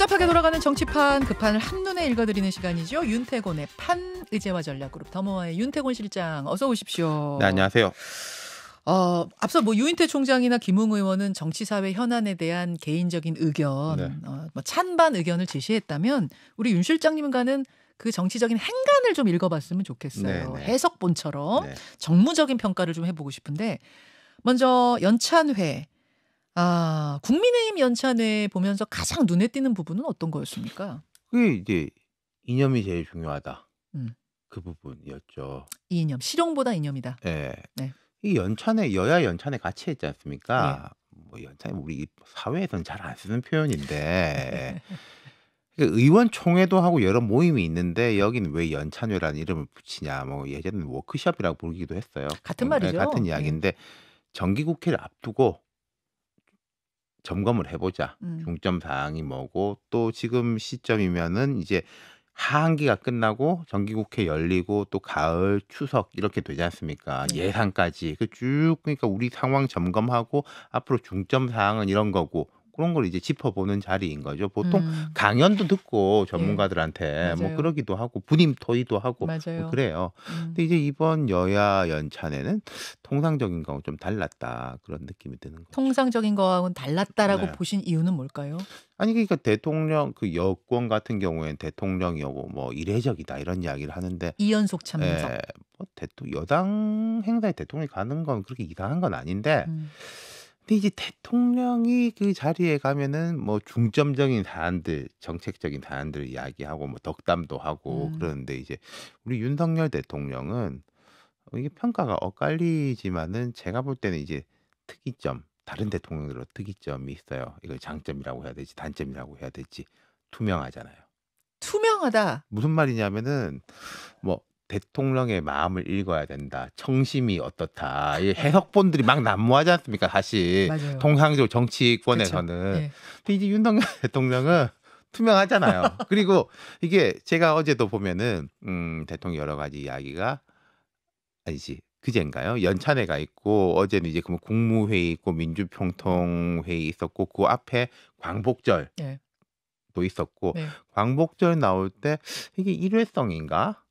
복잡하게 돌아가는 정치판 그 판을 한눈에 읽어드리는 시간이죠. 윤태곤의 판 의제와 전략그룹 더모아의 윤태곤 실장 어서 오십시오. 네, 안녕하세요. 앞서 뭐 유인태 총장이나 김웅 의원은 정치사회 현안에 대한 개인적인 의견, 네. 뭐 찬반 의견을 제시했다면 우리 윤 실장님과는 그 정치적인 행간을 좀 읽어봤으면 좋겠어요. 네. 해석본처럼 네. 정무적인 평가를 좀 해보고 싶은데 먼저 연찬회. 국민의힘 연찬회 보면서 가장 눈에 띄는 부분은 어떤 거였습니까? 그게 이제 이념이 제일 중요하다. 음. 그 부분이었죠. 이념, 실용보다 이념이다. 네. 네. 이 연찬회 여야 연찬회 같이 했지 않습니까? 뭐 연찬회 우리 사회에서는 잘 안 쓰는 표현인데 그 의원총회도 하고 여러 모임이 있는데 여기는 왜 연찬회라는 이름을 붙이냐? 뭐 예전에는 워크숍이라고 부르기도 했어요. 같은 말이죠. 같은 이야기인데 정기국회를 앞두고 점검을 해보자. 중점 사항이 뭐고 또 지금 시점이면은 이제 하한기가 끝나고 정기국회 열리고 또 가을 추석 이렇게 되지 않습니까? 네. 예산까지 그 쭉 그러니까 우리 상황 점검하고 앞으로 중점 사항은 이런 거고 그런 걸 이제 짚어보는 자리인 거죠. 보통 강연도 듣고 전문가들한테 뭐 맞아요. 그러기도 하고 분임 토의도 하고 맞아요. 뭐 그래요. 근데 이제 이번 여야 연찬회는 통상적인 거하고 좀 달랐다 그런 느낌이 드는 거죠. 통상적인 거하고는 달랐다라고 네. 보신 이유는 뭘까요? 아니 그러니까 대통령 그 여권 같은 경우에는 대통령이 오고 뭐 이례적이다 이런 이야기를 하는데 이연속 참석. 뭐 여당 행사에 대통령이 가는 건 그렇게 이상한 건 아닌데 근데 이제 대통령이 그 자리에 가면은 뭐 중점적인 사안들, 정책적인 사안들을 이야기하고 뭐 덕담도 하고 그러는데 이제 우리 윤석열 대통령은 이게 평가가 엇갈리지만은 제가 볼 때는 이제 특이점, 다른 대통령들은 특이점이 있어요. 이걸 장점이라고 해야 될지 단점이라고 해야 될지 투명하잖아요. 투명하다. 무슨 말이냐면은 뭐 대통령의 마음을 읽어야 된다. 청심이 어떻다. 이 해석본들이 막 난무하지 않습니까? 사실 맞아요. 통상적으로 정치권에서는. 그렇죠. 네. 근데 이제 윤석열 대통령은 투명하잖아요. 그리고 이게 제가 어제도 보면은 대통령 여러 가지 이야기가 아니지 그제인가요? 연찬회가 있고 어제는 이제 그 국무회의 있고 민주평통회의 있었고 그 앞에 광복절 네. 도 있었고 네. 광복절 나올 때 이게 일회성인가?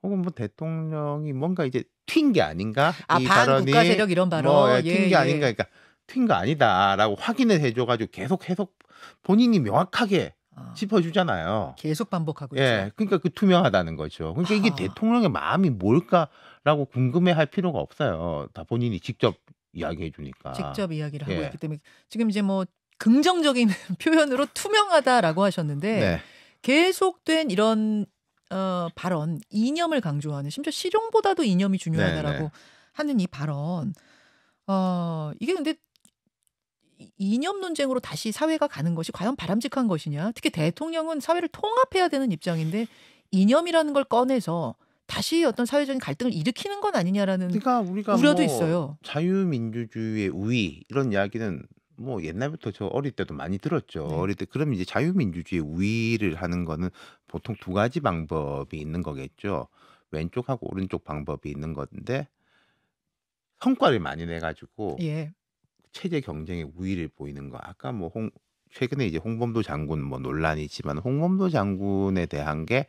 혹은 뭐 대통령이 뭔가 이제 튄 게 아닌가? 이 발언이 반국가 세력 이런 발언. 뭐 튄 게 아닌가? 그러니까 튄 거 아니다라고 확인을 해줘가지고 계속 해석 본인이 명확하게 짚어주잖아요. 계속 반복하고 있죠. 예, 그러니까 그 투명하다는 거죠. 그러니까 이게 대통령의 마음이 뭘까라고 궁금해할 필요가 없어요. 다 본인이 직접 이야기해 주니까. 직접 이야기를 하고 있기 때문에 지금 이제 뭐 긍정적인 표현으로 투명하다라고 하셨는데 네. 계속된 이런 발언, 이념을 강조하는 심지어 실용보다도 이념이 중요하다라고 네. 하는 이 발언. 이게 근데 이념 논쟁으로 다시 사회가 가는 것이 과연 바람직한 것이냐? 특히 대통령은 사회를 통합해야 되는 입장인데 이념이라는 걸 꺼내서 다시 어떤 사회적인 갈등을 일으키는 건 아니냐라는 그러니까 우리가 우려도 뭐 있어요. 자유민주주의의 우위 이런 이야기는 뭐 옛날부터 저 어릴 때도 많이 들었죠. 네. 어릴 때 그럼 이제 자유민주주의 우위를 하는 거는 보통 두 가지 방법이 있는 거겠죠. 왼쪽하고 오른쪽 방법이 있는 건데 성과를 많이 내 가지고 예. 체제 경쟁의 우위를 보이는 거. 아까 뭐 최근에 이제 홍범도 장군 뭐 논란이 있지만 홍범도 장군에 대한 게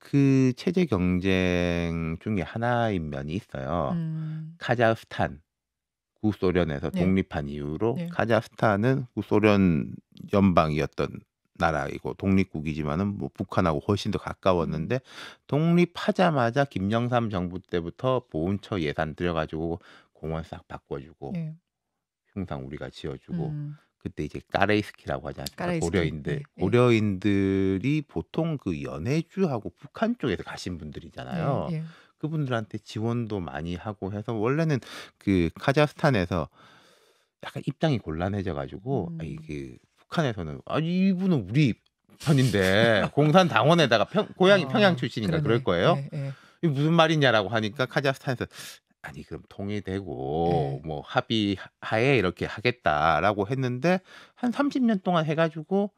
그 체제 경쟁 중에 하나인 면이 있어요. 카자흐스탄 구소련에서 네. 독립한 이후로 네. 카자흐스탄은 구소련 연방이었던 나라이고 독립국이지만은 뭐 북한하고 훨씬 더 가까웠는데 독립하자마자 김영삼 정부 때부터 보훈처 예산 들여가지고 공원 싹 바꿔주고 네. 흉상 우리가 지어주고 그때 이제 까레이스키라고 하지 않습니까? 까레이스키. 고려인들 네. 고려인들이 보통 그 연해주하고 북한 쪽에서 가신 분들이잖아요. 예. 그분들한테 지원도 많이 하고 해서 원래는 그 카자흐스탄에서 약간 입장이 곤란해져 가지고 이게 북한에서는 아니 이분은 우리 편인데 공산당원에다가 고향이 평양 출신인가 그럴 거예요. 예. 이게 무슨 말이냐라고 하니까 카자흐스탄에서 아니 그럼 통일되고 뭐 합의하에 이렇게 하겠다라고 했는데 한 30년 동안 해가지고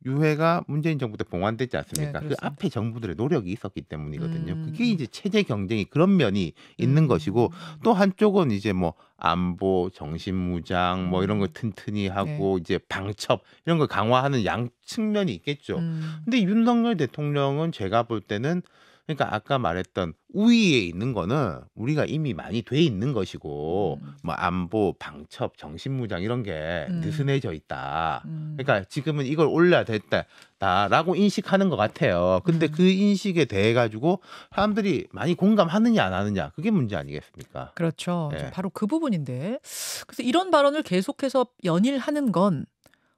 유해가 문재인 정부 때 봉환됐지 네, 않습니까? 그 그렇습니다. 앞에 정부들의 노력이 있었기 때문이거든요. 그게 음, 이제 체제 경쟁이 그런 면이 있는 것이고 음, 또 한쪽은 이제 뭐 안보, 정신무장 뭐 이런 걸 튼튼히 네, 하고 이제 방첩 이런 걸 강화하는 양 측면이 있겠죠. 음, 근데 윤석열 대통령은 제가 볼 때는 그러니까 아까 말했던 우위에 있는 거는 우리가 이미 많이 돼 있는 것이고 음, 뭐 안보, 방첩, 정신무장 이런 게 음, 느슨해져 있다. 음, 그러니까 지금은 이걸 올려야 됐다라고 인식하는 것 같아요. 근데 그 음. 인식에 대해 가지고 사람들이 많이 공감하느냐 안 하느냐 그게 문제 아니겠습니까? 그렇죠. 예. 바로 그 부분인데. 그래서 이런 발언을 계속해서 연일하는 건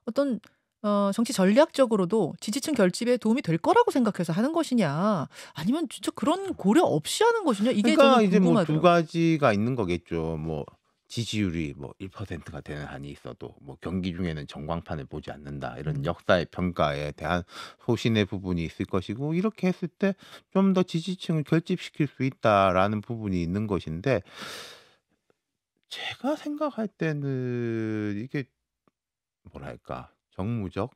어떤 정치 전략적으로도 지지층 결집에 도움이 될 거라고 생각해서 하는 것이냐, 아니면 진짜 그런 고려 없이 하는 것이냐, 이게 그러니까 저는 이제 뭐 두 궁금하더라고요. 가지가 있는 거겠죠. 뭐 지지율이 뭐 1%가 되는 한이 있어도 뭐 경기 중에는 전광판을 보지 않는다. 이런 음. 역사의 평가에 대한 소신의 부분이 있을 것이고 이렇게 했을 때 좀 더 지지층을 결집시킬 수 있다라는 부분이 있는 것인데 제가 생각할 때는 이게 뭐랄까 정무적,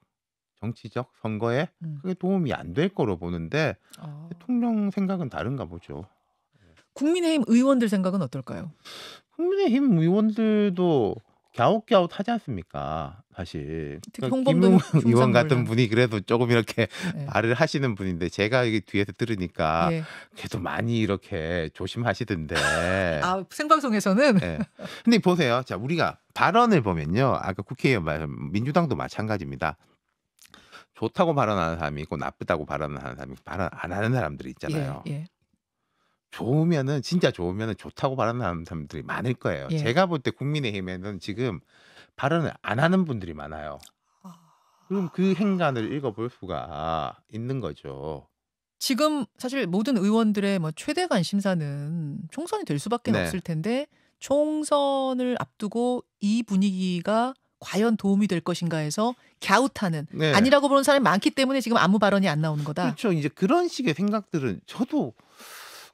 정치적 선거에 음. 크게 도움이 안 될 거로 보는데 어. 대통령 생각은 다른가 보죠. 국민의힘 의원들 생각은 어떨까요? 국민의힘 의원들도 갸웃갸웃하지 않습니까? 사실. 특히 그러니까 홍범도 김웅 의원 같은 흉상논란. 분이 그래도 조금 이렇게 예. 말을 하시는 분인데 제가 이게 뒤에서 들으니까 예. 그래도 많이 이렇게 조심하시던데. 아, 생방송에서는 예. 근데 보세요. 자, 우리가 발언을 보면요. 아까 국회의원 말 민주당도 마찬가지입니다. 좋다고 발언하는 사람이 있고 나쁘다고 발언하는 사람이 발언 안 하는 사람들이 예, 있잖아요. 예, 좋으면은 진짜 좋으면은 좋다고 발언하는 사람들이 많을 거예요. 예. 제가 볼 때 국민의힘에는 지금 발언을 안 하는 분들이 많아요. 그럼 그 행간을 읽어볼 수가 있는 거죠. 지금 사실 모든 의원들의 뭐 최대 관심사는 총선이 될 수밖에 네. 없을 텐데, 총선을 앞두고 이 분위기가 과연 도움이 될 것인가 해서 갸웃하는, 네. 아니라고 보는 사람이 많기 때문에 지금 아무 발언이 안 나오는 거다. 그렇죠. 이제 그런 식의 생각들은 저도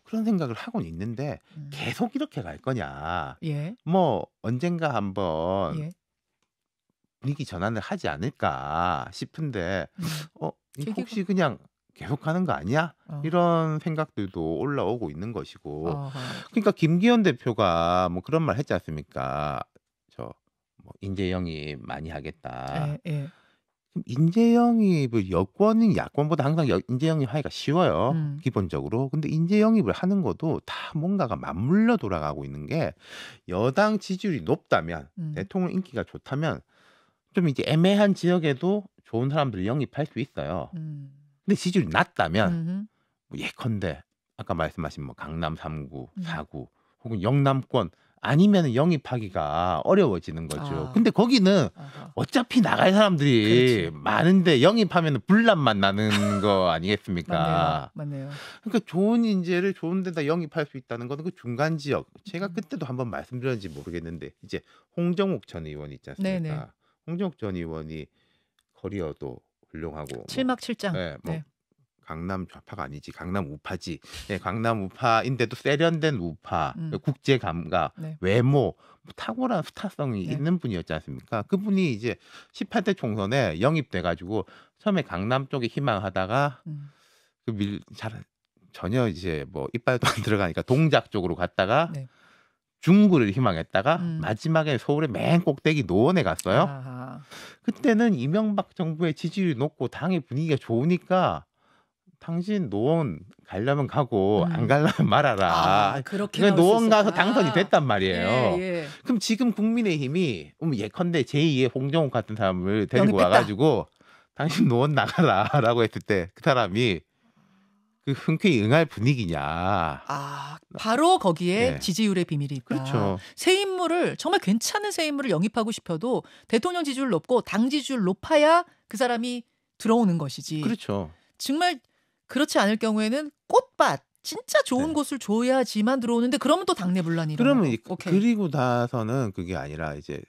그런 생각을 하고는 있는데 음. 계속 이렇게 갈 거냐. 예, 뭐 언젠가 한번 예. 분위기 전환을 하지 않을까 싶은데 음. 이거 계기가- 혹시 그냥 계속 하는 거 아니야? 어. 이런 생각들도 올라오고 있는 것이고. 어허. 그러니까 김기현 대표가 뭐 그런 말 했지 않습니까? 저 뭐 인재 영입 많이 하겠다. 예, 예. 그럼 인재 영입을 여권이 야권보다 항상 인재 영입하기가 쉬워요. 음. 기본적으로. 근데 인재 영입을 하는 것도 다 뭔가가 맞물려 돌아가고 있는 게 여당 지지율이 높다면 대통령 인기가 좋다면 좀 이제 애매한 지역에도 좋은 사람들을 영입할 수 있어요. 근데 지지율이 낮다면 음흠. 뭐 예컨대 아까 말씀하신 뭐 강남 3구, 음. 4구 혹은 영남권 아니면은 영입하기가 어려워지는 거죠. 아. 근데 거기는 아하. 어차피 나갈 사람들이 그렇지. 많은데 영입하면은 분란만 나는 거 맞네요. 아니겠습니까? 맞네요. 그러니까 좋은 인재를 좋은 데다 영입할 수 있다는 거는 그 중간 지역. 제가 음. 그때도 한번 말씀드렸는지 모르겠는데 이제 홍정욱 전 의원 있지 않습니까? 네네. 홍정욱 전 의원이 커리어도 훌륭하고 뭐 칠막 칠장. 예, 뭐 네. 강남 좌파가 아니지 강남 우파지. 예, 강남 우파인데도 세련된 우파, 음. 국제 감각, 네. 외모, 뭐 탁월한 스타성이 네. 있는 분이었지 않습니까? 그분이 이제 18대 총선에 영입돼 가지고 처음에 강남 쪽에 희망하다가 음. 전혀 이제 뭐 이빨도 안 들어가니까 동작 쪽으로 갔다가 네. 중구를 희망했다가 음. 마지막에 서울의 맨 꼭대기 노원에 갔어요. 아하. 그때는 이명박 정부의 지지율이 높고 당의 분위기가 좋으니까 당신 노원 가려면 가고 안 가려면 말아라. 그렇게 그러니까 나올 수 노원 가서 있었다. 당선이 됐단 말이에요. 예, 예. 그럼 지금 국민의힘이 예컨대 제2의 홍정욱 같은 사람을 데리고 영입했다. 와가지고 당신 노원 나가라라고 했을 때 그 사람이 그 흔쾌히 응할 분위기냐. 아, 바로 거기에 네. 지지율의 비밀이 있다. 그렇죠. 새 인물을, 정말 괜찮은 새 인물을 영입하고 싶어도 대통령 지지율 높고 당 지지율 높아야 그 사람이 들어오는 것이지. 그렇죠. 정말 그렇지 않을 경우에는 꽃밭, 진짜 좋은 네. 곳을 줘야지만 들어오는데, 그러면 또 당내 분란이 그러면 일어나고. 오케이. 그리고 나서는 그게 아니라 이제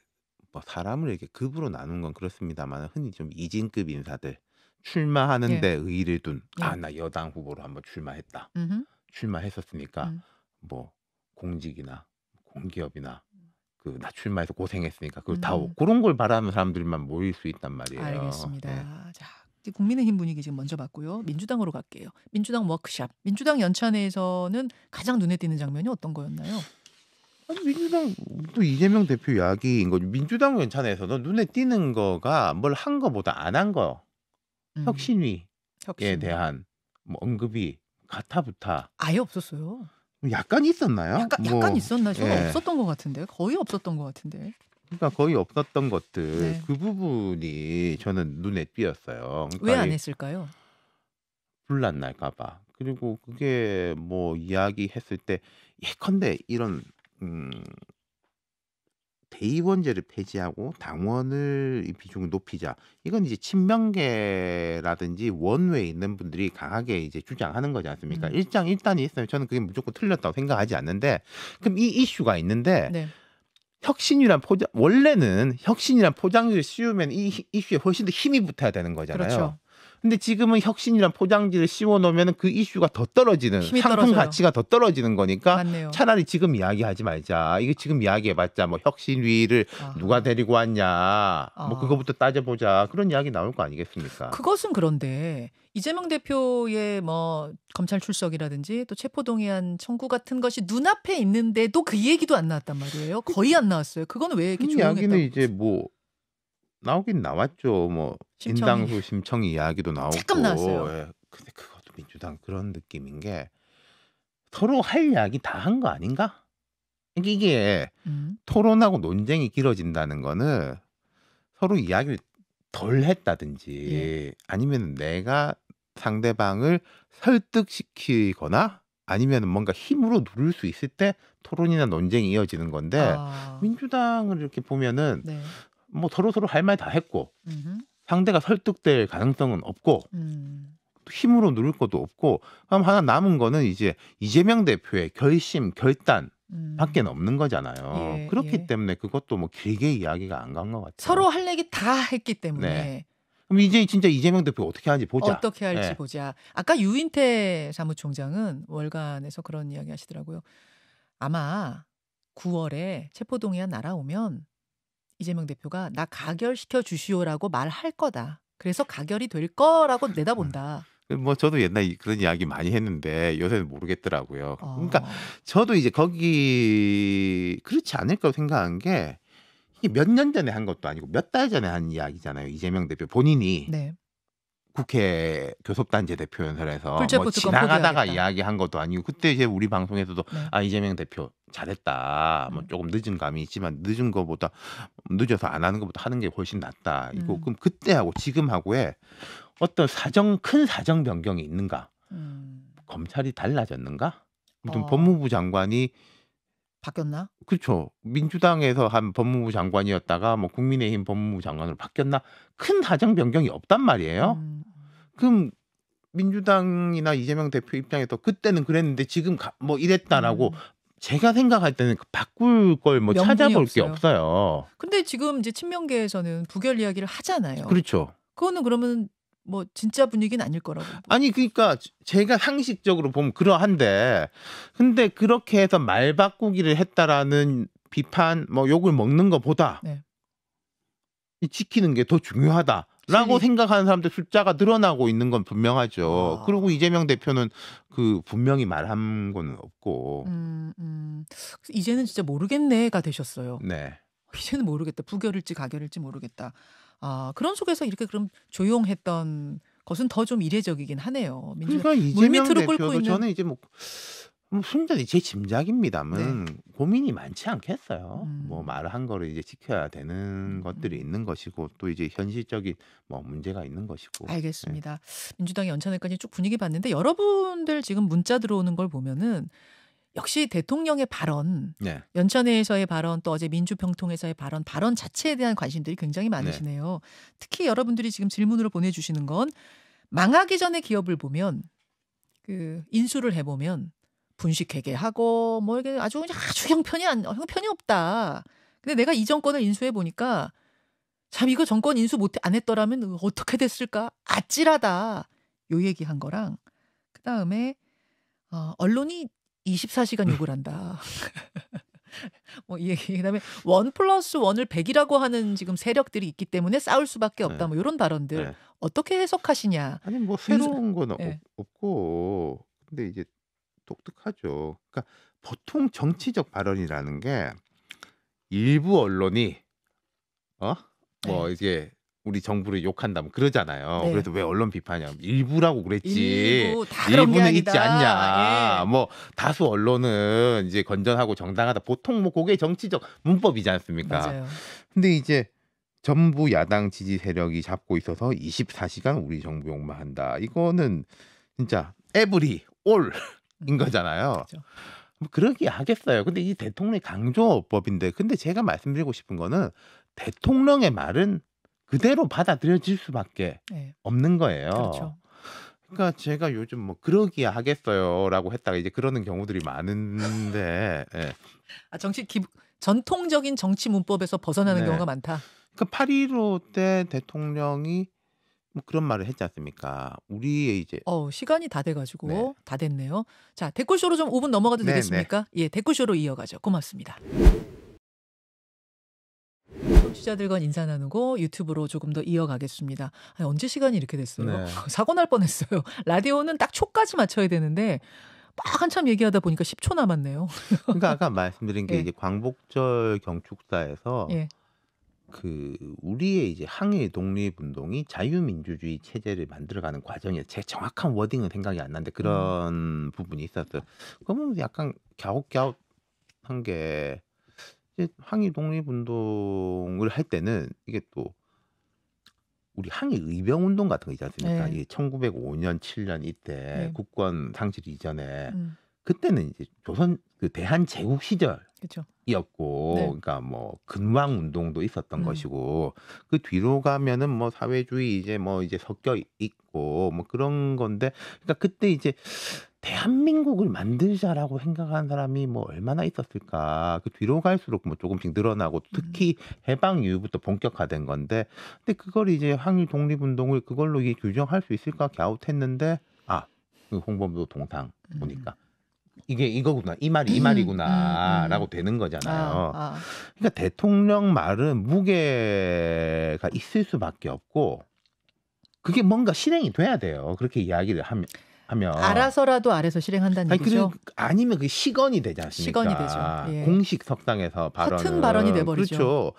뭐 사람을 이렇게 급으로 나눈 건 그렇습니다만 흔히 좀 이진급 인사들 출마하는데 의의를 둔 예. 나 여당 후보로 한번 출마했다. 음흠. 출마했었으니까 음. 뭐 공직이나 공기업이나 그 나 출마해서 고생했으니까 그걸 다 음. 그런 걸 바라는 사람들만 모일 수 있단 말이에요. 알겠습니다. 예. 자, 이제 국민의힘 분위기 지금 먼저 봤고요. 민주당으로 갈게요. 민주당 워크샵. 민주당 연찬회에서는 가장 눈에 띄는 장면이 어떤 거였나요? 아니 민주당 또 이재명 대표 이야기인 거죠. 민주당 연찬에서도 눈에 띄는 거가 뭘 한 거보다 안 한 거. 혁신위에 혁신. 대한 뭐 언급이 가타부타 아예 없었어요. 약간 있었나요? 약간 있었나? 저는 예. 없었던 것 같은데. 거의 없었던 것 같은데. 그러니까 거의 없었던 것들 네. 그 부분이 저는 눈에 띄었어요. 그러니까 왜 안 했을까요? 분란 날까 봐. 그리고 그게 뭐 이야기했을 때 예컨대 이런 대의원제를 폐지하고 당원을 이 비중을 높이자. 이건 이제 친명계라든지 원외에 있는 분들이 강하게 이제 주장하는 거지 않습니까? 일장일단이 있으면 저는 그게 무조건 틀렸다고 생각하지 않는데 그럼 이 이슈가 있는데 네. 혁신이란 포장 원래는 혁신이란 포장지를 씌우면 이 이슈에 훨씬 더 힘이 붙어야 되는 거잖아요. 그렇죠. 근데 지금은 혁신이란 포장지를 씌워 놓으면 그 이슈가 더 떨어지는 힘이 상품 떨어져요. 가치가 더 떨어지는 거니까 맞네요. 차라리 지금 이야기하지 말자. 이거 지금 이야기해봤자 뭐 혁신위를 아하. 누가 데리고 왔냐. 뭐 그거부터 따져보자. 그런 이야기 나올 거 아니겠습니까? 그것은 그런데 이재명 대표의 뭐 검찰 출석이라든지 또 체포동의안 청구 같은 것이 눈앞에 있는데도 그 얘기도 안 나왔단 말이에요. 거의 안 나왔어요. 그거는 왜 이렇게 그 조용했다고? 이야기는 이제 뭐 나오긴 나왔죠. 뭐 심청이. 인당수 심청이 이야기도 나오고. 조금 나왔어요. 예. 근데 그것도 민주당 그런 느낌인 게 서로 할 이야기 다 한 거 아닌가? 그러니까 이게 토론하고 논쟁이 길어진다는 거는 서로 이야기를 덜 했다든지 예. 아니면 내가 상대방을 설득시키거나 아니면 뭔가 힘으로 누를 수 있을 때 토론이나 논쟁이 이어지는 건데 민주당을 이렇게 보면은 네. 뭐 서로 할 말 다 했고 음흠. 상대가 설득될 가능성은 없고 힘으로 누를 것도 없고 그럼 하나 남은 거는 이제 이재명 대표의 결심, 결단 밖에 없는 거잖아요. 예, 그렇기 예. 때문에 그것도 뭐 길게 이야기가 안 간 것 같아요. 서로 할 얘기 다 했기 때문에 네. 그럼 이제 진짜 이재명 대표가 어떻게 하는지 보자. 어떻게 할지 예. 보자. 아까 유인태 사무총장은 월간에서 그런 이야기 하시더라고요. 아마 9월에 체포동의안 날아오면 이재명 대표가 나 가결시켜 주시오라고 말할 거다. 그래서 가결이 될 거라고 내다본다. 뭐 저도 옛날에 그런 이야기 많이 했는데 요새는 모르겠더라고요. 그러니까 어. 저도 이제 거기 그렇지 않을까 생각한 게 이게 몇 년 전에 한 것도 아니고 몇 달 전에 한 이야기잖아요. 이재명 대표 본인이 네. 국회 교섭단체 대표연설에서 불체포 뭐 특권 지나가다가 포기하겠다. 이야기한 것도 아니고 그때 이제 우리 방송에서도 네. 아 이재명 대표 잘했다. 뭐 조금 늦은 감이 있지만 늦은 거보다 늦어서 안 하는 것보다 하는 게 훨씬 낫다. 이거 그럼 그때하고 지금하고의 어떤 큰 사정 변경이 있는가? 검찰이 달라졌는가? 무슨 법무부 장관이 바뀌었나? 그렇죠. 민주당에서 한 법무부 장관이었다가 뭐 국민의힘 법무부 장관으로 바뀌었나? 큰 사정 변경이 없단 말이에요. 그럼 민주당이나 이재명 대표 입장에서 그때는 그랬는데 지금 뭐 이랬다라고 제가 생각할 때는 바꿀 걸 뭐 명분이 찾아볼 게 없어요. 없어요. 근데 지금 이제 친명계에서는 부결 이야기를 하잖아요. 그렇죠. 그거는 그러면 뭐 진짜 분위기는 아닐 거라고. 아니 그러니까 제가 상식적으로 보면 그러한데 근데 그렇게 해서 말 바꾸기를 했다라는 비판 뭐 욕을 먹는 것보다 네. 이 지키는 게 더 중요하다라고 생각하는 사람들 숫자가 늘어나고 있는 건 분명하죠. 그리고 이재명 대표는 그 분명히 말한 건 없고. 이제는 진짜 모르겠네가 되셨어요. 네. 이제는 모르겠다. 부결일지 가결일지 모르겠다. 아, 그런 속에서 이렇게 그럼 조용했던 것은 더 좀 이례적이긴 하네요. 그러니까 이재명 물밑으로 끓고 대표도 있는 저는 이제 뭐 순전히 제 짐작입니다만 고민이 많지 않겠어요. 뭐 말한 거를 이제 지켜야 되는 것들이 있는 것이고 또 이제 현실적인 뭐 문제가 있는 것이고. 알겠습니다. 민주당의 연찬회까지 쭉 분위기 봤는데 여러분들 지금 문자 들어오는 걸 보면은 역시 대통령의 발언, 연찬회에서의 발언, 또 어제 민주평통에서의 발언 자체에 대한 관심들이 굉장히 많으시네요. 특히 여러분들이 지금 질문으로 보내주시는 건 망하기 전에 기업을 보면 그 인수를 해보면 분식회계하고 뭐 이게 아주 형편이 없다. 근데 내가 이 정권을 인수해 보니까 참 이거 정권 인수 안 했더라면 어떻게 됐을까? 아찔하다. 요 얘기한 거랑 그다음에 언론이 24시간 욕을 한다. 뭐 이 얘기 그다음에 1+1을 100이라고 하는 지금 세력들이 있기 때문에 싸울 수밖에 없다. 네. 뭐 요런 발언들 네. 어떻게 해석하시냐. 아니 뭐 윤석 새로운 건 예. 없고 근데 이제 독특하죠. 그러니까 보통 정치적 발언이라는 게 일부 언론이 뭐 네. 이게 우리 정부를 욕한다 뭐 그러잖아요. 네. 그래서 왜 언론 비판이야? 일부라고 그랬지. 일부 다 그런 게 일부는 있지 아니다. 않냐. 예. 뭐 다수 언론은 이제 건전하고 정당하다. 보통 뭐 그게 정치적 문법이지 않습니까? 맞아요. 근데 이제 전부 야당 지지 세력이 잡고 있어서 24시간 우리 정부 욕만 한다. 이거는 진짜 에브리 올인 거잖아요. 그죠. 뭐 그러기 하겠어요. 근데 이 대통령의 강조법인데 근데 제가 말씀드리고 싶은 거는 대통령의 말은 그대로 받아들여질 수밖에 예. 없는 거예요. 그렇죠. 그러니까 제가 요즘 뭐 그러기야 하겠어요라고 했다가 이제 그러는 경우들이 많은데 예. 아 전통적인 정치 문법에서 벗어나는 네. 경우가 많다. 그러니까 8.15 때 대통령이 뭐 그런 말을 했지 않습니까? 우리의 이제 시간이 다 돼 가지고 네. 다 됐네요. 자, 댓글쇼로 좀 5분 넘어가도 네, 되겠습니까? 예, 댓글쇼로 이어가죠. 고맙습니다. 청취자들과 인사 나누고 유튜브로 조금 더 이어가겠습니다. 아니, 언제 시간이 이렇게 됐어요? 네. 사고 날 뻔했어요. 라디오는 딱 초까지 맞춰야 되는데 막 한참 얘기하다 보니까 10초 남았네요. 그러니까 아까 말씀드린 게 예. 이제 광복절 경축사에서 예. 그 우리의 이제 항일 독립운동이 자유민주주의 체제를 만들어가는 과정이에요. 제 정확한 워딩은 생각이 안 나는데 그런 부분이 있었어요. 그러면 약간 갸웃갸웃한 게 이제 항일 독립운동을 할 때는 이게 또 우리 항일 의병운동 같은 거 있지 않습니까? 네. 이게 1905년, 7년 이때 네. 국권 상실 이전에 그때는 이제 조선 그 대한 제국 시절 그렇죠. 이었고, 네. 그러니까 뭐 근왕 운동도 있었던 음. 것이고, 그 뒤로 가면은 뭐 사회주의 이제 뭐 이제 섞여 있고 뭐 그런 건데, 그러니까 그때 이제 대한민국을 만들자라고 생각하는 사람이 뭐 얼마나 있었을까. 그 뒤로 갈수록 뭐 조금씩 늘어나고 특히 해방 이후부터 본격화된 건데, 근데 그걸 이제 항일 독립운동을 그걸로 이게 규정할 수 있을까 갸웃했는데, 그 홍범도 동상 보니까. 이게 이거구나. 이 말이 이 말이구나라고 되는 거잖아요. 그러니까 대통령 말은 무게가 있을 수밖에 없고 그게 뭔가 실행이 돼야 돼요. 그렇게 이야기를 하면. 알아서라도 아래서 실행한다는 얘기죠. 아니면 그 시건이 되지 않습니까? 시건이 되죠. 예. 공식 석상에서 발언은. 허튼 발언이 돼버리죠. 그렇죠.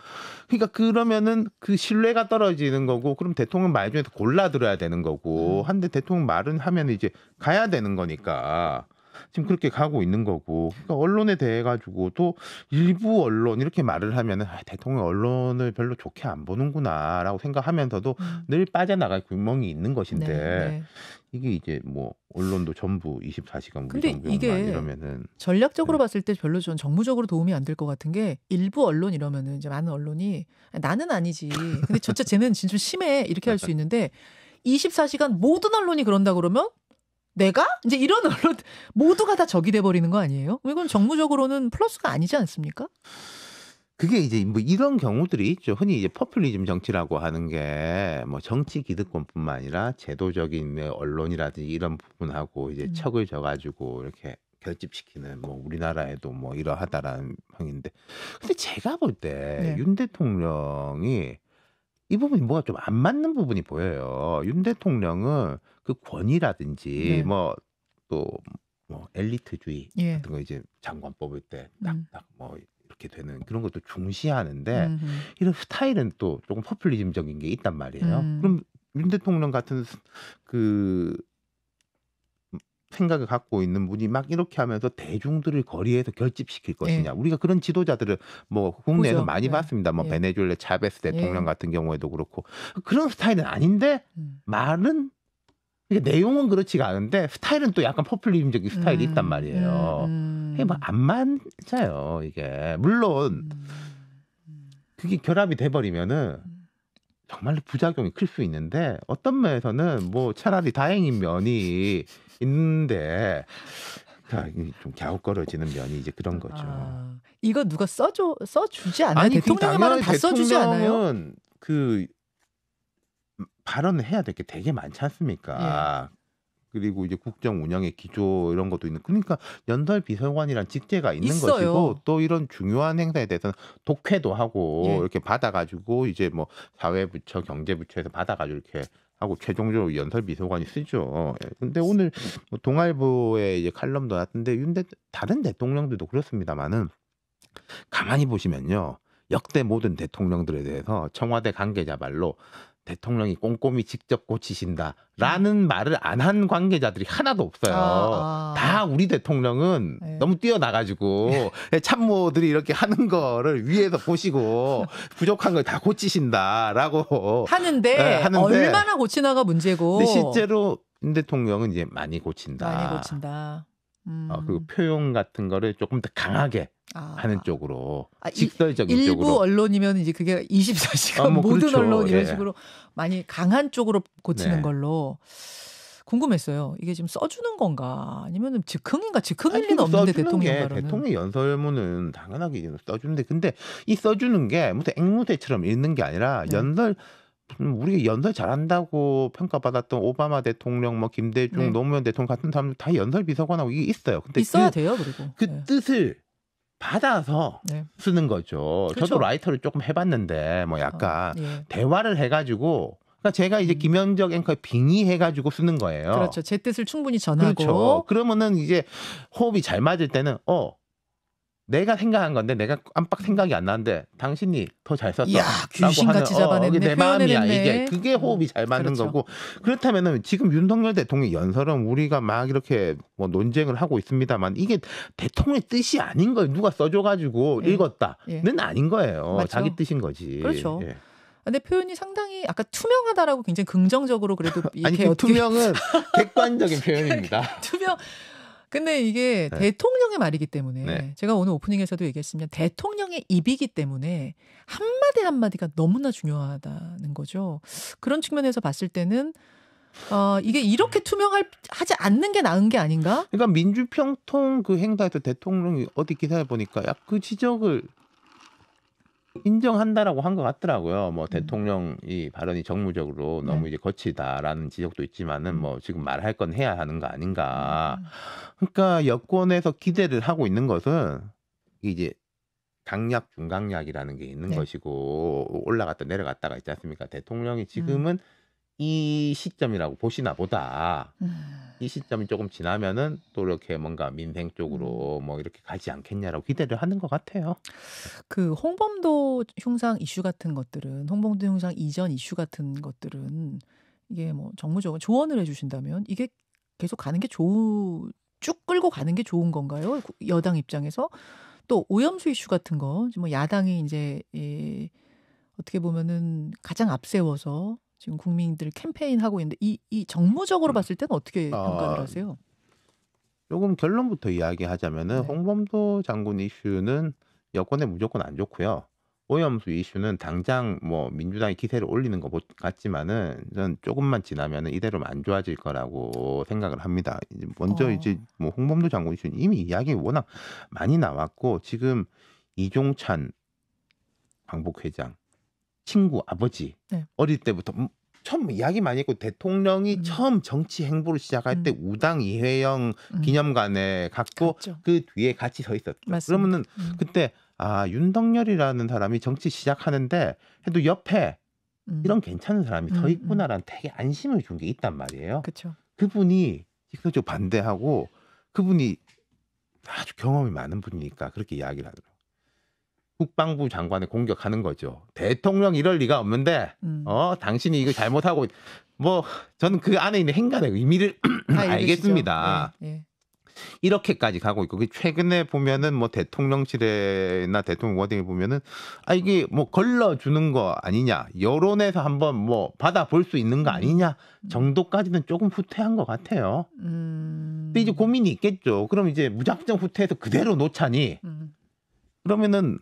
그러니까 그러면은 그 신뢰가 떨어지는 거고 그럼 대통령 말 중에서 골라 들어야 되는 거고 한데 대통령 말은 하면 이제 가야 되는 거니까 지금 그렇게 가고 있는 거고 그러니까 언론에 대해 가지고도 일부 언론 이렇게 말을 하면은 대통령 언론을 별로 좋게 안 보는구나라고 생각하면서도 늘 빠져나갈 구멍이 있는 것인데 네. 이게 이제 뭐 언론도 전부 24시간 근데 무정부만 이게 이러면은 전략적으로 봤을 때 별로 전 정무적으로 도움이 안 될 것 같은 게 일부 언론 이러면은 이제 많은 언론이 나는 아니지. 근데 진짜 쟤는 진짜 심해 이렇게 할 수 있는데 24시간 모든 언론이 그런다 그러면 내가? 이제 이런 언론 모두가 다 적이 돼 버리는 거 아니에요? 이건 정무적으로는 플러스가 아니지 않습니까? 그게 이제 뭐 이런 경우들이 있죠. 흔히 이제 포퓰리즘 정치라고 하는 게 뭐 정치 기득권뿐만 아니라 제도적인 언론이라든지 이런 부분하고 이제 척을 져 가지고 이렇게 결집시키는 뭐 우리나라에도 뭐 이러하다라는 평인데 근데 제가 볼 때 윤 대통령이 이 부분이 뭐가 좀 안 맞는 부분이 보여요. 윤 대통령은 그 권위라든지 뭐 또 뭐 엘리트주의 같은 거 이제 장관 뽑을 때 딱딱 뭐 이렇게 되는 그런 것도 중시하는데 이런 스타일은 또 조금 포퓰리즘적인 게 있단 말이에요. 그럼 윤 대통령 같은 그 생각을 갖고 있는 분이 막 이렇게 하면서 대중들을 거리에서 결집시킬 것이냐. 우리가 그런 지도자들을 뭐 국내에서 보죠. 많이 봤습니다. 뭐 예. 베네수엘라 차베스 대통령 같은 경우에도 그렇고 그런 스타일은 아닌데 말은 이게 내용은 그렇지가 않은데 스타일은 또 약간 포퓰리즘적인 스타일이 있단 말이에요. 이게 뭐 안 맞아요. 이게 물론 그게 결합이 돼버리면은 정말로 부작용이 클 수 있는데 어떤 면에서는 뭐 차라리 다행인 면이 있는데 좀 갸웃거려지는 면이 이제 그런 거죠. 이거 누가 써주지 않아요? 아니 대통령의 말은 다 써주지 않아요? 대통령은 그 발언을 해야 될 게 되게 많지 않습니까? 그리고 이제 국정 운영의 기조 이런 것도 있는. 그러니까 연설 비서관이란 직제가 있는 있어요. 것이고 또 이런 중요한 행사에 대해서는 독회도 하고 예. 이렇게 받아가지고 이제 뭐 사회부처, 경제부처에서 받아가지고 이렇게 하고 최종적으로 연설 비서관이 쓰죠. 예. 근데 오늘 뭐 동아일보에 이제 칼럼도 났던데 다른 대통령들도 그렇습니다만은 가만히 보시면요. 역대 모든 대통령들에 대해서 청와대 관계자 말로 대통령이 꼼꼼히 직접 고치신다라는 말을 안 한 관계자들이 하나도 없어요. 다 우리 대통령은 네. 너무 뛰어나가지고 참모들이 이렇게 하는 거를 위에서 보시고 부족한 걸 다 고치신다라고 하는데 얼마나 고치나가 문제고. 근데 실제로 윤 대통령은 이제 많이 고친다. 많이 고친다. 그 표현 같은 거를 조금 더 강하게 하는 쪽으로 직설적인 일부 쪽으로. 언론이면 이제 그게 24시간 뭐 모든 그렇죠. 언론 이런 예. 식으로 많이 강한 쪽으로 고치는 네. 걸로 궁금했어요. 이게 지금 써주는 건가 아니면 즉흥인가? 즉흥일 아니, 리는 없는데 써주는 대통령 게 발언은. 대통령 연설문은 당연하게 써주는데 근데 이 써주는 게 무슨 앵무새처럼 읽는 게 아니라 네. 연설 우리가 연설 잘한다고 평가받았던 오바마 대통령, 뭐 김대중, 네. 노무현 대통령 같은 사람들 다 연설 비서관하고 이게 있어요. 근데 있어야 돼요. 그리고 그 네. 뜻을 받아서 네. 쓰는 거죠. 그렇죠. 저도 라이터를 조금 해봤는데 뭐 약간 예. 대화를 해가지고 그러니까 제가 이제 김현정 앵커에 빙의해가지고 쓰는 거예요. 그렇죠. 제 뜻을 충분히 전하고. 그렇죠. 그러면은 이제 호흡이 잘 맞을 때는 내가 생각한 건데 내가 깜빡 생각이 안 나는데 당신이 더 잘 썼어. 이야, 귀신같이 잡아냈네. 내 마음이야 표현해냈네. 이게. 그게 호흡이 잘 맞는 그렇죠. 거고. 그렇다면은 지금 윤석열 대통령 연설은 우리가 막 이렇게 뭐 논쟁을 하고 있습니다만 이게 대통령의 뜻이 아닌 거예요. 누가 써줘가지고 예. 읽었다는 예. 아닌 거예요. 맞죠. 자기 뜻인 거지. 그렇죠. 예. 근데 표현이 상당히 아까 투명하다라고 굉장히 긍정적으로 그래도 아니 이렇게 그 어떻게 투명은 객관적인 표현입니다. 투명. 근데 이게 네. 대통령의 말이기 때문에 네. 제가 오늘 오프닝에서도 얘기했습니다. 대통령의 입이기 때문에 한마디 한마디가 너무나 중요하다는 거죠. 그런 측면에서 봤을 때는 이게 이렇게 투명하지 않는 게 나은 게 아닌가? 그러니까 민주평통 그 행사에서 대통령이 어디 기사에 보니까 약 그 지적을 인정한다라고 한 것 같더라고요. 뭐 대통령 이 발언이 정무적으로 너무 이제 거치다라는 지적도 있지만은 뭐 지금 말할 건 해야 하는 거 아닌가. 그러니까 여권에서 기대를 하고 있는 것은 이제 강약 중강약이라는 게 있는 네. 것이고 올라갔다 내려갔다가 있지 않습니까? 대통령이 지금은 이 시점이라고 보시나 보다. 이 시점이 조금 지나면은 또 이렇게 뭔가 민생 쪽으로 뭐 이렇게 가지 않겠냐라고 기대를 하는 것 같아요. 그 홍범도 흉상 이슈 같은 것들은 홍범도 흉상 이전 이슈 같은 것들은 이게 뭐 정무적으로 조언을 해주신다면 이게 계속 가는 게 쭉 끌고 가는 게 좋은 건가요? 여당 입장에서 또 오염수 이슈 같은 거 뭐 야당이 이제 어떻게 보면은 가장 앞세워서 지금 국민들 캠페인하고 있는데 이 정무적으로 봤을 때는 어떻게 평가를 하세요? 조금 결론부터 이야기하자면은 네. 홍범도 장군 이슈는 여권에 무조건 안 좋고요. 오염수 이슈는 당장 뭐 민주당이 기세를 올리는 것 같지만은 전 조금만 지나면은 이대로는 안 좋아질 거라고 생각을 합니다. 먼저 이제 뭐 홍범도 장군 이슈는 이미 이야기 워낙 많이 나왔고 지금 이종찬 광복회장 친구 아버지 네. 어릴 때부터 처음 이야기 많이 했고 대통령이 처음 정치 행보를 시작할 때 우당 이회영 기념관에 갔고 갔죠. 그 뒤에 같이 서 있었죠. 맞습니다. 그러면은 그때 윤석열이라는 사람이 정치 시작하는데 해도 옆에 이런 괜찮은 사람이 서 있구나라는 되게 안심을 준 게 있단 말이에요. 그렇죠. 그분이 직접적으로 반대하고 그분이 아주 경험이 많은 분이니까 그렇게 이야기를 하더라고요. 국방부 장관을 공격하는 거죠. 대통령 이럴 리가 없는데 당신이 이거 잘못하고 뭐 저는 그 안에 있는 행간의 의미를 알겠습니다. 예. 이렇게까지 가고 있고 최근에 보면은 뭐 대통령실이나 대통령 워딩을 보면은 이게 뭐 걸러주는 거 아니냐 여론에서 한번 뭐 받아볼 수 있는 거 아니냐 정도까지는 조금 후퇴한 것 같아요. 근데 이제 고민이 있겠죠. 그럼 이제 무작정 후퇴해서 그대로 놓자니 그러면은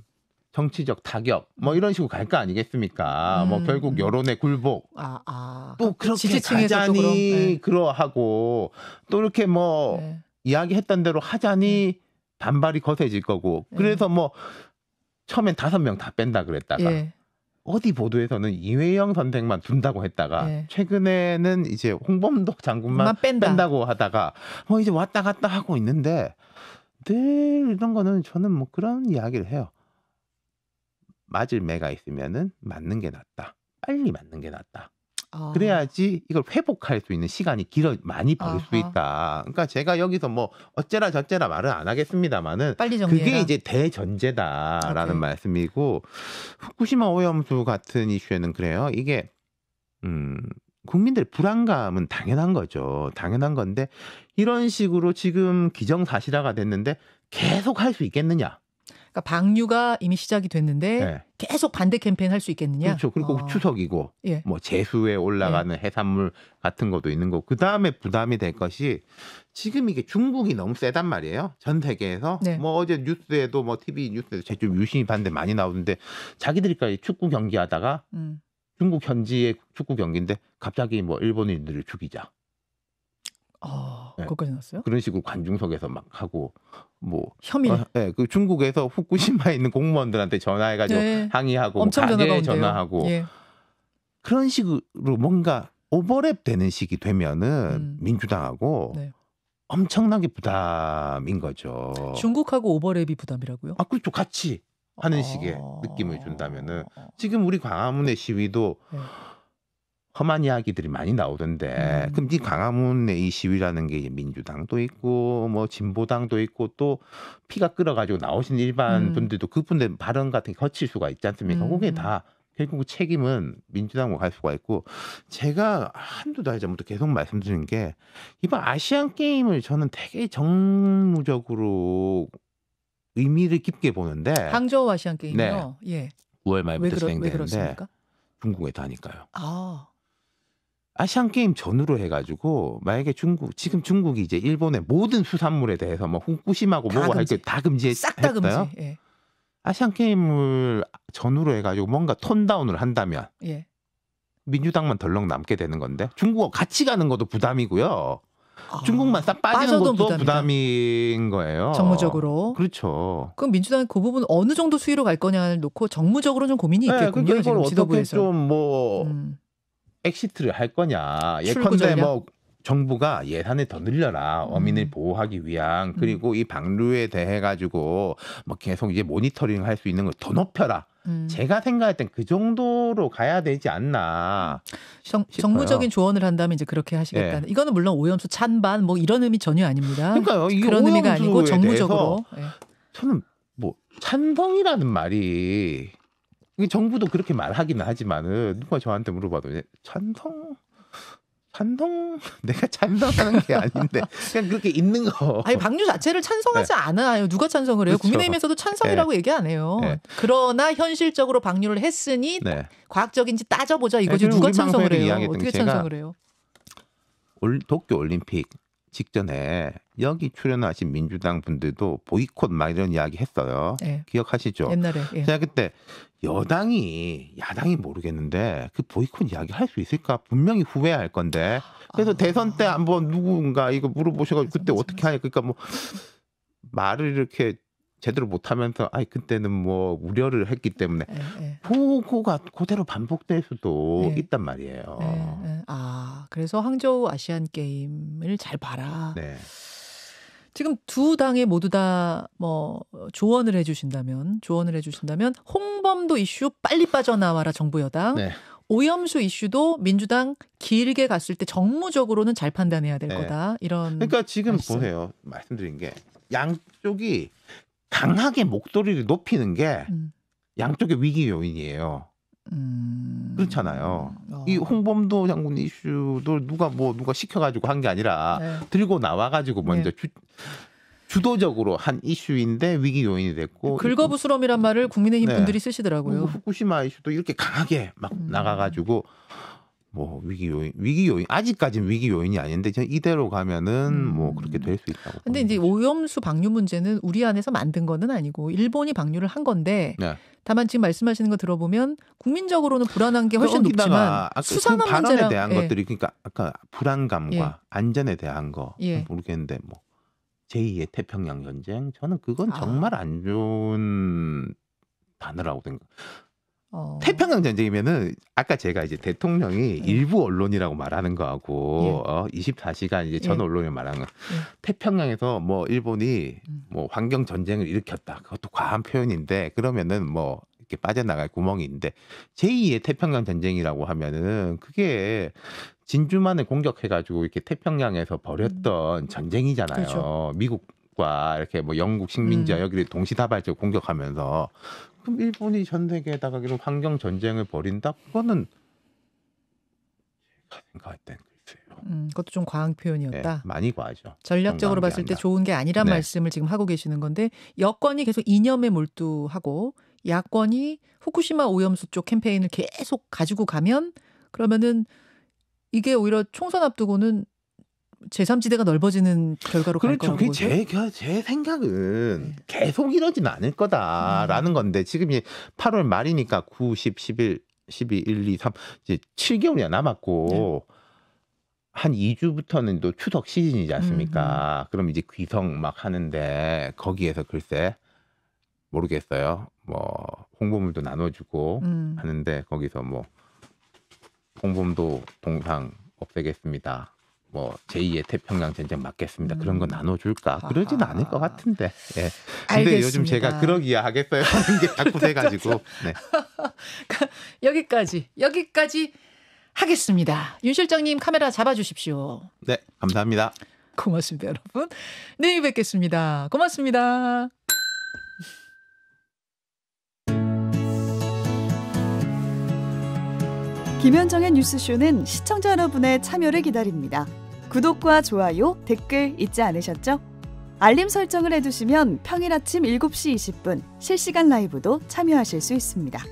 정치적 타격 뭐 이런 식으로 갈 거 아니겠습니까? 뭐 결국 여론의 굴복 또 그렇게 가자니 그러하고 또 이렇게 뭐 이야기했던 대로 하자니 반발이 거세질 거고 그래서 뭐 처음엔 5명 다 뺀다 그랬다가 어디 보도에서는 이회영 선생만 둔다고 했다가 예. 최근에는 이제 홍범도 장군만 뺀다고 하다가 뭐 이제 왔다 갔다 하고 있는데 늘 이런 거는 저는 뭐 그런 이야기를 해요. 맞을 매가 있으면은 맞는 게 낫다. 빨리 맞는 게 낫다. 그래야지 이걸 회복할 수 있는 시간이 많이 벌 수 있다. 그러니까 제가 여기서 뭐 어째라 저째라 말은 안 하겠습니다만은 빨리 정리해라. 그게 이제 대전제다라는 말씀이고 후쿠시마 오염수 같은 이슈에는 그래요. 이게 국민들의 불안감은 당연한 거죠. 당연한 건데 이런 식으로 지금 기정사실화가 됐는데 계속 할 수 있겠느냐? 그러니까 방류가 이미 시작이 됐는데 계속 반대 캠페인 할 수 있겠느냐? 그렇죠. 그리고 추석이고 뭐 제수에 올라가는 해산물 같은 것도 있는 거고 그다음에 부담이 될 것이 지금 이게 중국이 너무 세단 말이에요. 전 세계에서 뭐 어제 뉴스에도 뭐 TV 뉴스에도 제좀 유심히 봤는데 많이 나오는데 자기들끼리 축구 경기하다가 중국 현지의 축구 경기인데 갑자기 뭐 일본인들을 죽이자. 그거까지 나왔어요? 그런 식으로 관중석에서 막 하고 뭐 혐일. 그 중국에서 후쿠시마에 있는 공무원들한테 전화해가지고 항의하고 엄청 가게에 전화하고 그런 식으로 뭔가 오버랩되는 식이 되면은 민주당하고 엄청나게 부담인 거죠. 중국하고 오버랩이 부담이라고요? 그렇죠. 같이 하는 식의 느낌을 준다면은 지금 우리 광화문의 시위도 험한 이야기들이 많이 나오던데 그럼 이 광화문의 이 시위라는 게 민주당도 있고 뭐 진보당도 있고 또 피가 끓어가지고 나오신 일반 분들도 그분들 발언 같은 게 거칠 수가 있지 않습니까? 그게 다 결국 책임은 민주당으로 갈 수가 있고 제가 한두 달 전부터 계속 말씀드린 게 이번 아시안 게임을 저는 되게 정무적으로 의미를 깊게 보는데 항저우 아시안 게임이요. 9월 말부터 진행되는데 그렇습니까? 중국에서 하니까요. 아시안 게임 전후로 해가지고 만약에 지금 중국이 이제 일본의 모든 수산물에 대해서 뭐 후쿠시마고 뭐고 할 게 다 금지했어요. 싹 다 금지. 아시안 게임을 전후로 해가지고 뭔가 톤다운을 한다면 민주당만 덜렁 남게 되는 건데 중국과 같이 가는 것도 부담이고요. 중국만 싹 빠지는 것도 부담인 거예요. 정무적으로. 그렇죠. 그럼 민주당이 그 부분 어느 정도 수위로 갈 거냐를 놓고 정무적으로 좀 고민이 있겠군요. 그러니까 지금 지도부에서. 좀 뭐 엑시트를 할 거냐. 예컨대 뭐 정부가 예산을 더 늘려라. 어민을 보호하기 위한. 그리고 이 방류에 대해 가지고 뭐 계속 이제 모니터링 할 수 있는 걸 더 높여라. 제가 생각할 땐 그 정도로 가야 되지 않나. 정무적인 조언을 한다면 이제 그렇게 하시겠다는. 이거는 물론 오염수 찬반 뭐 이런 의미 전혀 아닙니다. 그러니까요. 이게 그런 의미가 아니고 정무적으로. 저는 뭐 찬성이라는 말이 이게 정부도 그렇게 말하기는 하지만은 누가 저한테 물어봐도 찬성 내가 찬성하는 게 아닌데 그냥 그렇게 있는 거. 아니 방류 자체를 찬성하지 않아요. 누가 찬성을 해요? 국민의힘에서도 찬성이라고 얘기 안 해요. 그러나 현실적으로 방류를 했으니 과학적인지 따져보자 이거지. 누가 찬성을 해요? 어떻게 찬성을 해요? 도쿄 올림픽 직전에 여기 출연하신 민주당 분들도 보이콧 막 이런 이야기 했어요. 기억하시죠? 옛날에. 제가 그때 야당이 모르겠는데 그 보이콧 이야기 할 수 있을까? 분명히 후회할 건데. 그래서 대선 때 한번 누군가 이거 물어보셔가지고 그때 어떻게 하냐. 그러니까 뭐 말을 이렇게 제대로 못하면서 그때는 뭐 우려를 했기 때문에 그거가 그대로 반복될 수도 있단 말이에요. 그래서 항저우 아시안 게임을 잘 봐라. 지금 두 당에 모두 다 뭐 조언을 해주신다면 홍범도 이슈 빨리 빠져나와라 정부 여당. 오염수 이슈도 민주당 길게 갔을 때 정무적으로는 잘 판단해야 될 거다. 이런. 그러니까 지금 보세요. 말씀드린 게 양쪽이 강하게 목소리를 높이는 게 양쪽의 위기 요인이에요. 그렇잖아요. 이 홍범도 장군 이슈도 누가 시켜가지고 한 게 아니라 들고 나와가지고 먼저 주도적으로 한 이슈인데 위기 요인이 됐고. 긁어부스럼이란 말을 국민의힘 분들이 쓰시더라고요. 후쿠시마 이슈도 이렇게 강하게 막 나가가지고 뭐 위기 요인 아직까지는 위기 요인이 아닌데 이대로 가면은 뭐 그렇게 될 수 있다고. 근데 이제 오염수 방류 문제는 우리 안에서 만든 거는 아니고 일본이 방류를 한 건데 다만 지금 말씀하시는 거 들어보면 국민적으로는 불안한 게 훨씬 높지만 수상한 발언에 문제랑 대한 것들이 그러니까 아까 불안감과 안전에 대한 거 모르겠는데 뭐 제2의 태평양 전쟁 저는 그건 정말 안 좋은 단어라고 생각. 태평양 전쟁이면은 아까 제가 이제 대통령이 일부 언론이라고 말하는 거하고 24시간 이제 전 언론이 말하는 거. 태평양에서 뭐 일본이 뭐 환경 전쟁을 일으켰다. 그것도 과한 표현인데 그러면은 뭐 이렇게 빠져나갈 구멍이 있는데 제2의 태평양 전쟁이라고 하면은 그게 진주만을 공격해가지고 이렇게 태평양에서 벌였던 전쟁이잖아요. 그렇죠. 미국과 이렇게 뭐 영국 식민지와 여기를 동시다발적으로 공격하면서 그럼 일본이 전 세계에다가 이런 환경 전쟁을 벌인다? 그거는 제가 생각할 땐 글쎄요. 그것도 좀 과한 표현이었다. 네, 많이 과하죠. 전략적으로 봤을 때 좋은 게 아니란 말씀을 지금 하고 계시는 건데 여권이 계속 이념에 몰두하고 야권이 후쿠시마 오염수 쪽 캠페인을 계속 가지고 가면 그러면은 이게 오히려 총선 앞두고는 제3지대가 넓어지는 결과로 갈 거라고 보죠. 제 생각은 계속 이러지는 않을 거다라는 건데 지금 8월 말이니까 9, 10, 11, 12, 1, 2, 3 이제 7개월이나 남았고 한 2주부터는 또 추석 시즌이지 않습니까? 그럼 이제 귀성 막 하는데 거기에서 글쎄 모르겠어요. 뭐 홍보물도 나눠주고 하는데 거기서 뭐 홍범도 동상 없애겠습니다. 뭐 제2의 태평양 전쟁 막겠습니다. 그런 거 나눠줄까? 그러지는 않을 것 같은데. 예. 근데 요즘 제가 그러기야 하겠어요 하는 게 자꾸 돼가지고. 네. 여기까지 하겠습니다. 윤 실장님 카메라 잡아주십시오. 네, 감사합니다. 고맙습니다, 여러분. 내일 뵙겠습니다. 고맙습니다. 김현정의 뉴스쇼는 시청자 여러분의 참여를 기다립니다. 구독과 좋아요, 댓글 잊지 않으셨죠? 알림 설정을 해두시면 평일 아침 7시 20분 실시간 라이브도 참여하실 수 있습니다.